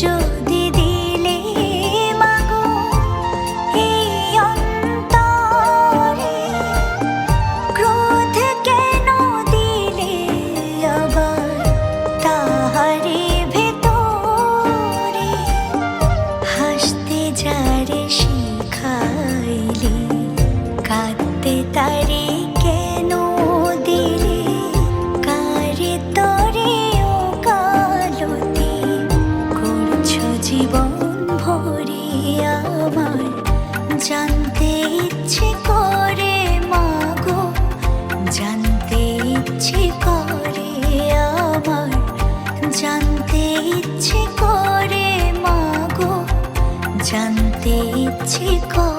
যদি দিলে মাগো এই অন্তরে, ক্রোধ কেন দিলে আবার তাহারি ভেতরে, হাসতে যারে শিখাইলে কাঁদতে তারে কেন দিলে, কারে তরে ও কালতি করছো জীবন ভরে আমার, জানতে ইচ্ছে করে মাগো, জানতে ইচ্ছে করে আমার, জানতে ইচ্ছে করে মাগো, জানতে ইচ্ছে করে।